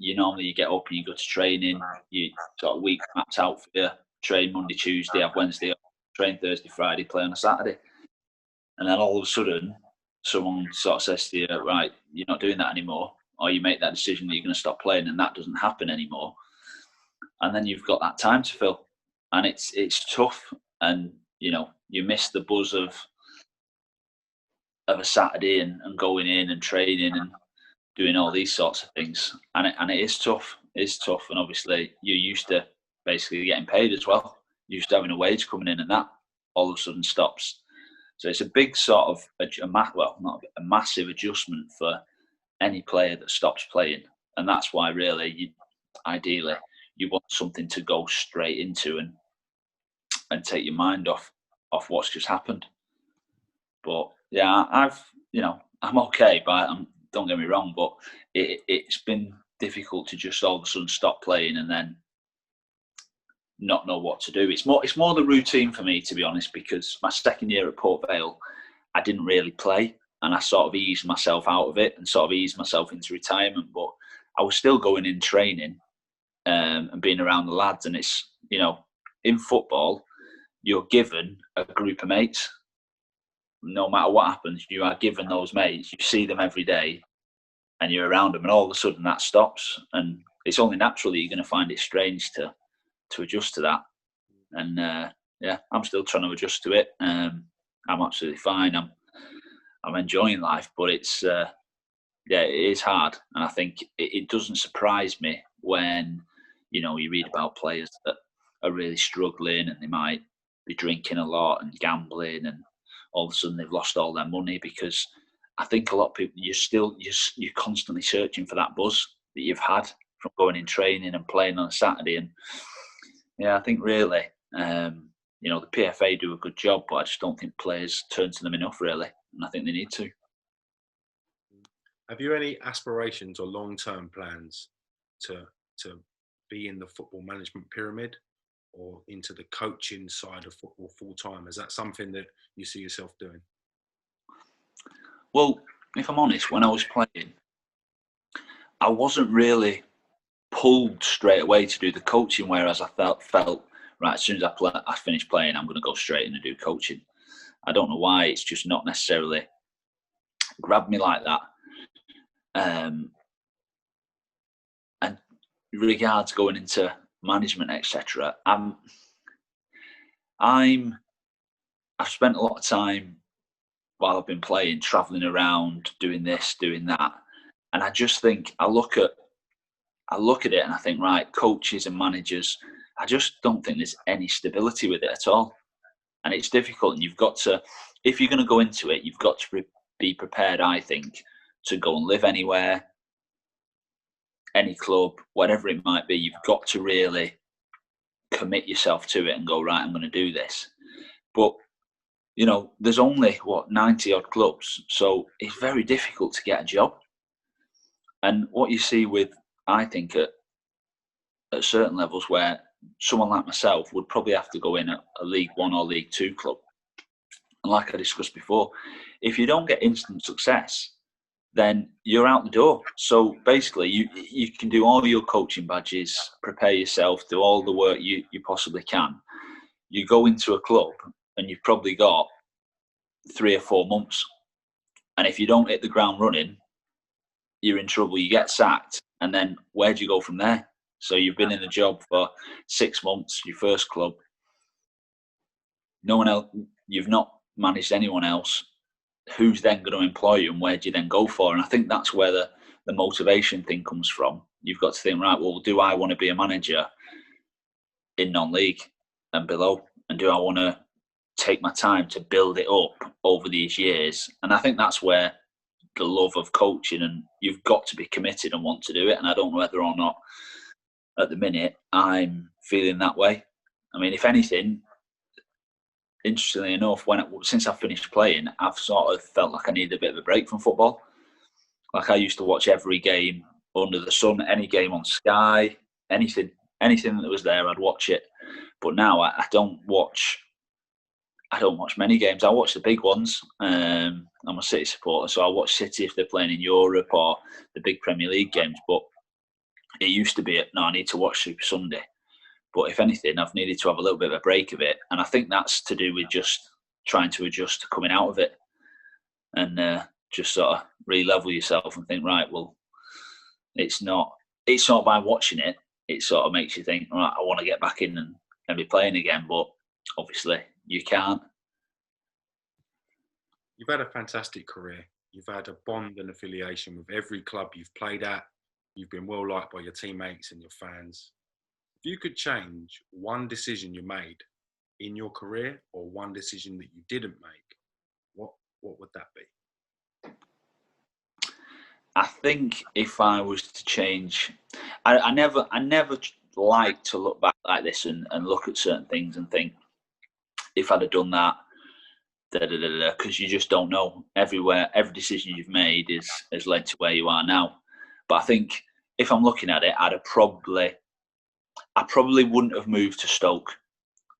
normally get up and you go to training, you sort of week maps out for you, train Monday, Tuesday, have Wednesday off, train Thursday, Friday, play on a Saturday. And then all of a sudden someone sort of says to you, right, you're not doing that anymore, or you make that decision that you're going to stop playing, and that doesn't happen anymore. And then you've got that time to fill, and it's tough. And you miss the buzz of a Saturday and going in and training and doing all these sorts of things, and it is tough. It's tough, and obviously you're used to basically getting paid as well. You're used to having a wage coming in, and that all of a sudden stops. So it's a big sort of not a massive adjustment for any player that stops playing, and that's why really ideally you want something to go straight into and take your mind off what's just happened. But yeah, I'm okay, but don't get me wrong, but it's been difficult to just all of a sudden stop playing and then not know what to do. It's more the routine for me, to be honest, because my second year at Port Vale, I didn't really play, and I sort of eased myself out of it and sort of eased myself into retirement. But I was still going in training and being around the lads, and it's in football, you're given a group of mates. No matter what happens, you are given those mates. You see them every day, and you're around them, and all of a sudden that stops. And it's only natural that you're going to find it strange to adjust to that. And yeah, I'm still trying to adjust to it. I'm absolutely fine. I'm enjoying life, but it's it is hard. And I think it doesn't surprise me when you read about players that are really struggling and they might be drinking a lot and gambling, and all of a sudden they've lost all their money, because I think a lot of people, you're constantly searching for that buzz that you've had from going in training and playing on a Saturday. And yeah, I think really, the PFA do a good job, but I just don't think players turn to them enough, really, and I think they need to. Have you any aspirations or long-term plans to be in the football management pyramid or into the coaching side of football full-time? Is that something that you see yourself doing? Well, if I'm honest, when I was playing, I wasn't really pulled straight away to do the coaching, whereas I felt right, as soon as I finish playing, I'm going to go straight in and do coaching. I don't know why, it's just not necessarily grabbed me like that. And regards going into management, etc., I've spent a lot of time while I've been playing, traveling around, doing this, doing that, and I just think I look at it and I think, right, coaches and managers, I just don't think there's any stability with it at all, and it's difficult. And you've got to, if you're going to go into it, you've got to be prepared, I think, to go and live anywhere, any club, whatever it might be. You've got to really commit yourself to it and go, right, I'm going to do this. But there's only 90 odd clubs, so it's very difficult to get a job. And what you see with, I think, at certain levels, where someone like myself would probably have to go in at a League One or League Two club. And like I discussed before, if you don't get instant success, then you're out the door. So basically, you can do all your coaching badges, prepare yourself, do all the work you possibly can. You go into a club and you've probably got 3 or 4 months. And if you don't hit the ground running, you're in trouble. You get sacked. And then where do you go from there? So you've been in a job for 6 months, your first club. No one else, you've not managed anyone else. Who's then going to employ you, and where do you then go for? And I think that's where the motivation thing comes from. You've got to think, right, well, do I want to be a manager in non-league and below? And do I want to take my time to build it up over these years? And I think that's where the love of coaching, and you've got to be committed and want to do it. And I don't know whether or not at the minute I'm feeling that way. I mean, if anything, interestingly enough, since I finished playing, I've sort of felt like I need a bit of a break from football. Like, I used to watch every game under the sun, any game on Sky, anything that was there, I'd watch it. But now I don't watch many games. I watch the big ones. I'm a City supporter, so I watch City if they're playing in Europe or the big Premier League games. But it used to be, I need to watch Super Sunday. But if anything, I've needed to have a little bit of a break of it. And I think that's to do with just trying to adjust to coming out of it, and just sort of re-level yourself and think, right, well, it's not by watching it. It sort of makes you think, right, I want to get back in and be playing again. But obviously you can't. You've had a fantastic career. You've had a bond and affiliation with every club you've played at. You've been well liked by your teammates and your fans. If you could change one decision you made in your career, or one decision that you didn't make, what would that be? I think if I was to change, I never like to look back like this and look at certain things and think, if I'd have done that, because you just don't know. Every decision you've made has led to where you are now. But I think if I'm looking at it, I probably wouldn't have moved to Stoke,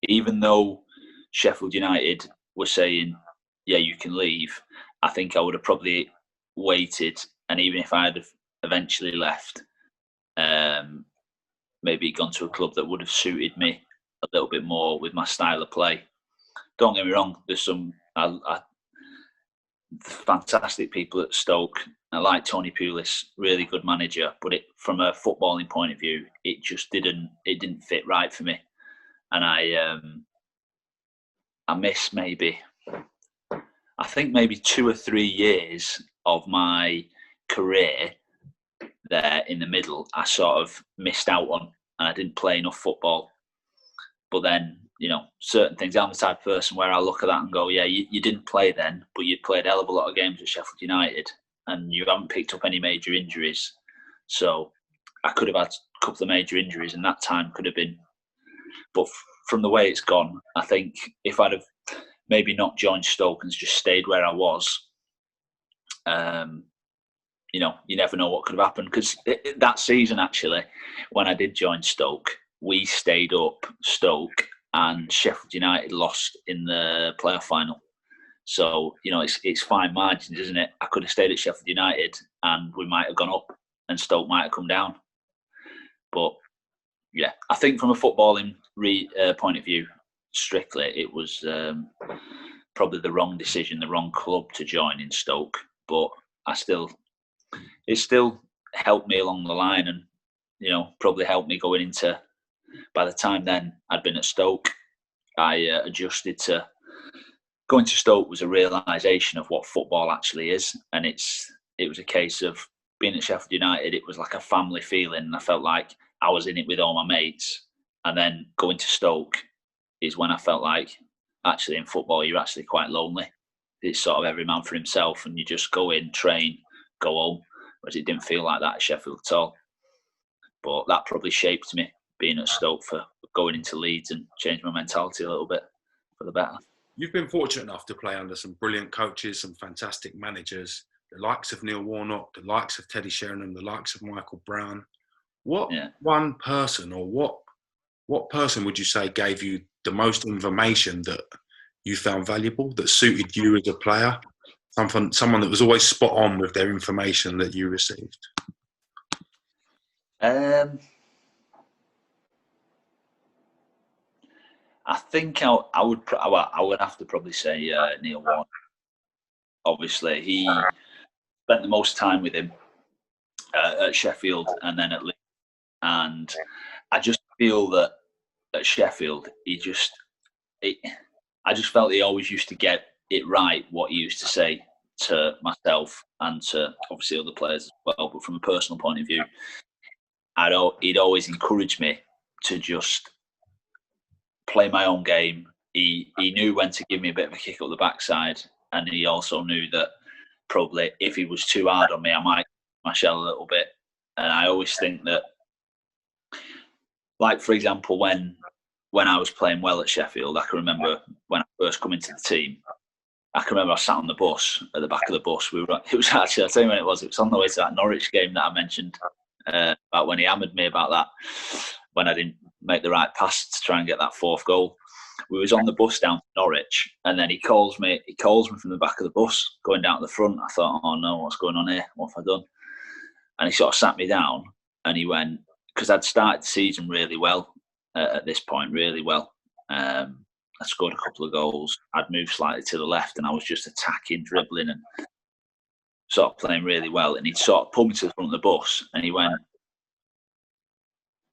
even though Sheffield United were saying, yeah, you can leave. I think I would have probably waited, and even if I had eventually left, maybe gone to a club that would have suited me a little bit more with my style of play. Don't get me wrong, there's some fantastic people at Stoke. I like Tony Pulis, really good manager, but from a footballing point of view, it just didn't fit right for me. And I miss maybe 2 or 3 years of my career there in the middle. I sort of missed out on, and I didn't play enough football. But then, certain things, I'm the type of person where I look at that and go, yeah, you didn't play then, but you played a hell of a lot of games at Sheffield United and you haven't picked up any major injuries. So I could have had a couple of major injuries, and that time could have been. But from the way it's gone, I think if I'd have maybe not joined Stoke and just stayed where I was, you never know what could have happened. Because that season, actually, when I did join Stoke, we stayed up, Stoke, and Sheffield United lost in the playoff final. So, it's fine margins, isn't it? I could have stayed at Sheffield United and we might have gone up and Stoke might have come down. But, yeah, I think from a footballing point of view, strictly, it was probably the wrong decision, the wrong club to join in Stoke. But it still helped me along the line, and, probably helped me going into, by the time then I'd been at Stoke, I adjusted to going to Stoke was a realisation of what football actually is. And it was a case of being at Sheffield United, it was like a family feeling, and I felt like I was in it with all my mates. And then going to Stoke is when I felt like, actually, in football, you're actually quite lonely. It's sort of every man for himself, and you just go in, train, go home. Whereas it didn't feel like that at Sheffield at all. But that probably shaped me, being at Stoke, for going into Leeds, and changed my mentality a little bit for the better. You've been fortunate enough to play under some brilliant coaches, some fantastic managers, the likes of Neil Warnock, the likes of Teddy Sheringham, the likes of Michael Brown. What one person or what person would you say gave you the most information that you found valuable, that suited you as a player? Someone that was always spot on with their information that you received? I think I would have to probably say Neil Warnock. Obviously, he spent the most time with him at Sheffield and then at Leeds. And I just feel that at Sheffield, I just felt he always used to get it right, what he used to say to myself and to obviously other players as well. But from a personal point of view, he'd always encourage me to just play my own game. He knew when to give me a bit of a kick up the backside, and he also knew that probably if he was too hard on me, I might my shell a little bit. And I always think that, like for example, when I was playing well at Sheffield, I can remember when I first come into the team. I can remember I sat on the bus at the back of the bus. It was actually, I'll tell you when it was. It was on the way to that Norwich game that I mentioned about when he hammered me about that when I didn't make the right pass to try and get that fourth goal. We was on the bus down to Norwich, and then he calls me from the back of the bus going down to the front. I thought, oh no, what's going on here? What have I done? And he sort of sat me down, and he went, because I'd started the season really well at this point, really well. I scored a couple of goals. I'd moved slightly to the left, and I was just attacking, dribbling, and sort of playing really well. And he'd sort of pulled me to the front of the bus, and he went,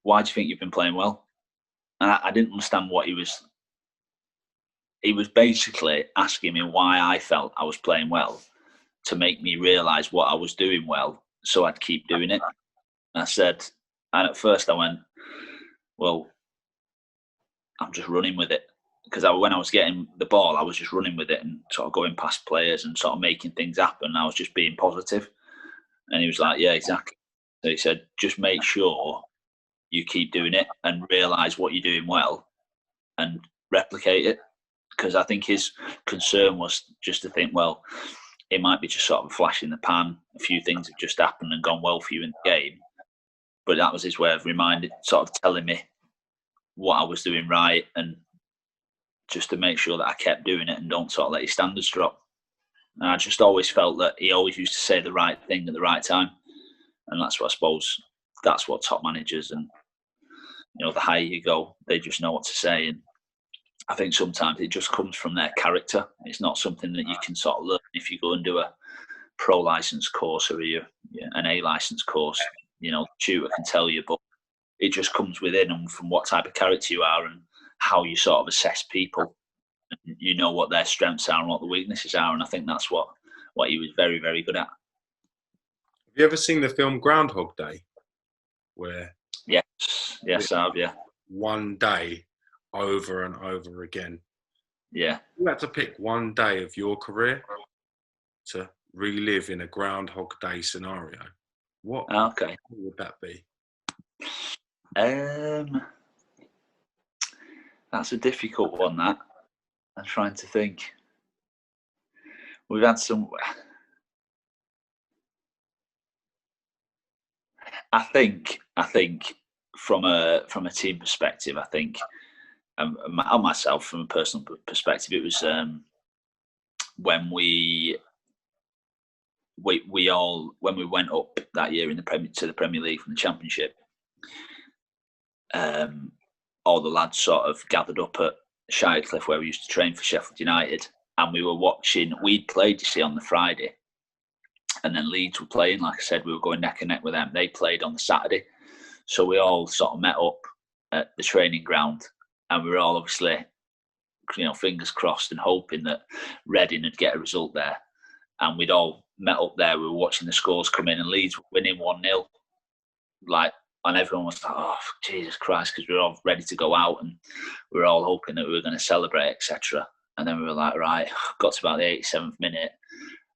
"Why do you think you've been playing well?" And I didn't understand what he was. He was basically asking me why I felt I was playing well, to make me realise what I was doing well, so I'd keep doing it. And I said, and at first I went, well, I'm just running with it. Because when I was getting the ball, I was just running with it and sort of going past players and sort of making things happen. I was just being positive. And he was like, yeah, exactly. So he said, just make sure you keep doing it and realise what you're doing well and replicate it. Because I think his concern was just to think, well, it might be just sort of a flash in the pan. A few things have just happened and gone well for you in the game. But that was his way of sort of telling me what I was doing right, and just to make sure that I kept doing it and don't sort of let your standards drop. And I just always felt that he always used to say the right thing at the right time. And that's what I suppose, that's what top managers and, you know, the higher you go, they just know what to say. And I think sometimes it just comes from their character. It's not something that you can sort of learn if you go and do a pro license course or an A license course. You know, the tutor can tell you, but it just comes within and from what type of character you are and how you sort of assess people. And you know what their strengths are and what the weaknesses are. And I think that's what he was very, very good at. Have you ever seen the film Groundhog Day? Where Yes, I have, yeah. One day over and over again. Yeah. You had to pick one day of your career to relive in a Groundhog Day scenario. What would that be? That's a difficult one, that. I'm trying to think. We've had some... I think from a team perspective, I think on myself, from a personal perspective, it was when we went up that year in to the Premier League from the Championship. All the lads sort of gathered up at Shirecliffe, where we used to train for Sheffield United, and we were watching. We'd played, you see, on the Friday, and then Leeds were playing. Like I said, we were going neck and neck with them. They played on the Saturday, so we all sort of met up at the training ground, and we were all obviously, you know, fingers crossed and hoping that Reading would get a result there. And we'd all met up there. We were watching the scores come in, and Leeds were winning 1-0. And everyone was like, "Oh, Jesus Christ!" Because we were all ready to go out, and we were all hoping that we were going to celebrate, etc. And then we were like, "Right," got to about the 87th minute,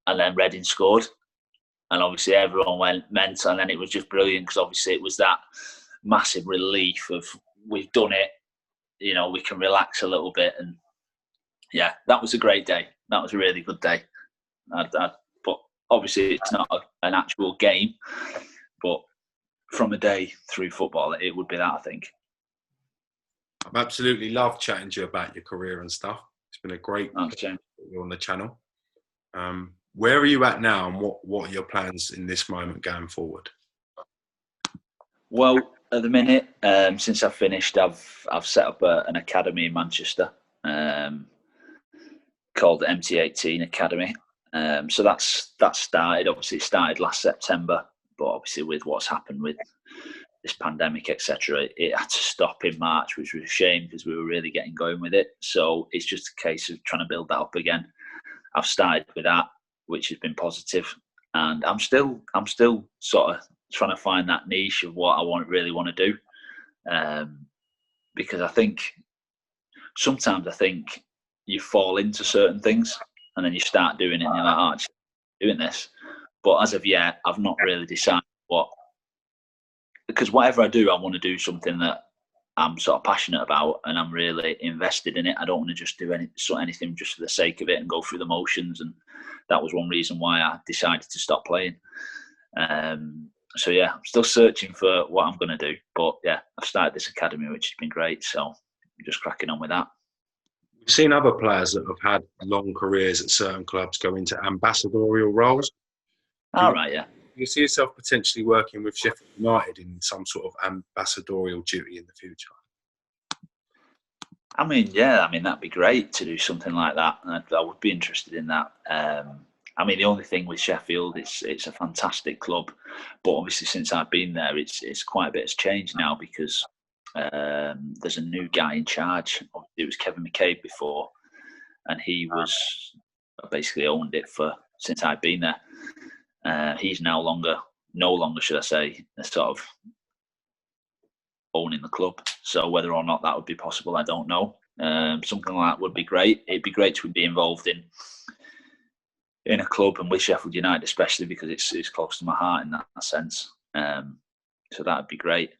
and then Reading scored, and obviously everyone went mental. And then it was just brilliant, because obviously it was that massive relief of, we've done it. You know, we can relax a little bit. And yeah, that was a great day. That was a really good day. But obviously, it's not an actual game, but from a day through football, it would be that, I think. I've absolutely loved chatting to you about your career and stuff. It's been a great James. you're on the channel. Where are you at now, and what are your plans in this moment going forward? Well, at the minute, since I've finished, I've set up an academy in Manchester called the MT18 Academy. So that's started. Obviously, it started last September, but obviously with what's happened with this pandemic, etc., it had to stop in March, which was a shame because we were really getting going with it. So it's just a case of trying to build that up again. I've started with that, which has been positive, and I'm still sort of trying to find that niche of what I really want to do, because I think sometimes you fall into certain things and then you start doing it and you're like, oh, I'm doing this. But as of yet, I've not really decided what, because whatever I do, I want to do something that I'm sort of passionate about and I'm really invested in it. I don't want to just do anything just for the sake of it and go through the motions. And that was one reason why I decided to stop playing. So yeah, I'm still searching for what I'm going to do. But yeah, I've started this academy, which has been great. So I'm just cracking on with that. We've seen other players that have had long careers at certain clubs go into ambassadorial roles. All right, yeah. Do you see yourself potentially working with Sheffield United in some sort of ambassadorial duty in the future? I mean, yeah, that'd be great to do something like that. I would be interested in that. I mean, the only thing with Sheffield, it's a fantastic club, but obviously since I've been there, it's quite a bit has changed now because there's a new guy in charge. It was Kevin McCabe before, and he was basically owned it since I've been there. He's no longer, should I say, sort of owning the club. So whether or not that would be possible, I don't know. Something like that would be great. It'd be great to be involved in a club, and with Sheffield United especially, because it's close to my heart in that sense. So that'd be great.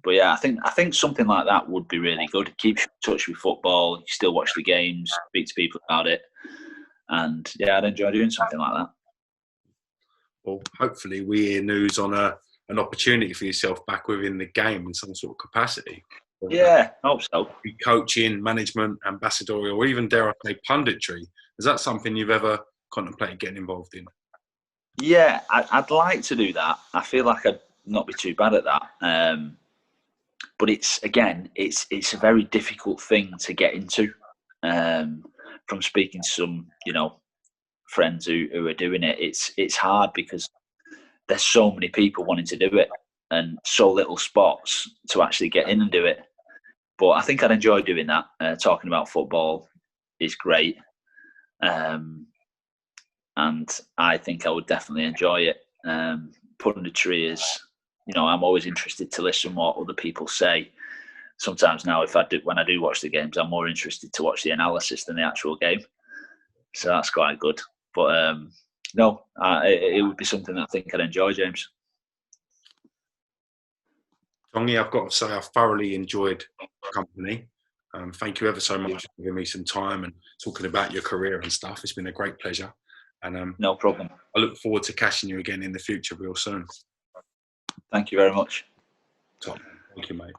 But yeah, I think something like that would be really good. Keep in touch with football. You still watch the games, speak to people about it, and yeah, I'd enjoy doing something like that. Well, hopefully we hear news on an opportunity for yourself back within the game in some sort of capacity. Yeah, I hope so. Coaching, management, ambassadorial, or even dare I say punditry. Is that something you've ever contemplated getting involved in? Yeah, I'd like to do that. I feel like I'd not be too bad at that. But it's a very difficult thing to get into. From speaking to some, friends who are doing it, it's hard because there's so many people wanting to do it and so little spots to actually get in and do it. But I think I'd enjoy doing that. Talking about football is great. And I think I would definitely enjoy it. Punditry is, I'm always interested to listen what other people say. Sometimes now, when I do watch the games, I'm more interested to watch the analysis than the actual game. So that's quite good. But no, it would be something that I think I'd enjoy, James. Tonge, I've got to say I've thoroughly enjoyed the company. Thank you ever so much for giving me some time and talking about your career and stuff. It's been a great pleasure. And no problem. I look forward to catching you again in the future real soon. Thank you very much. Top. Thank you, mate.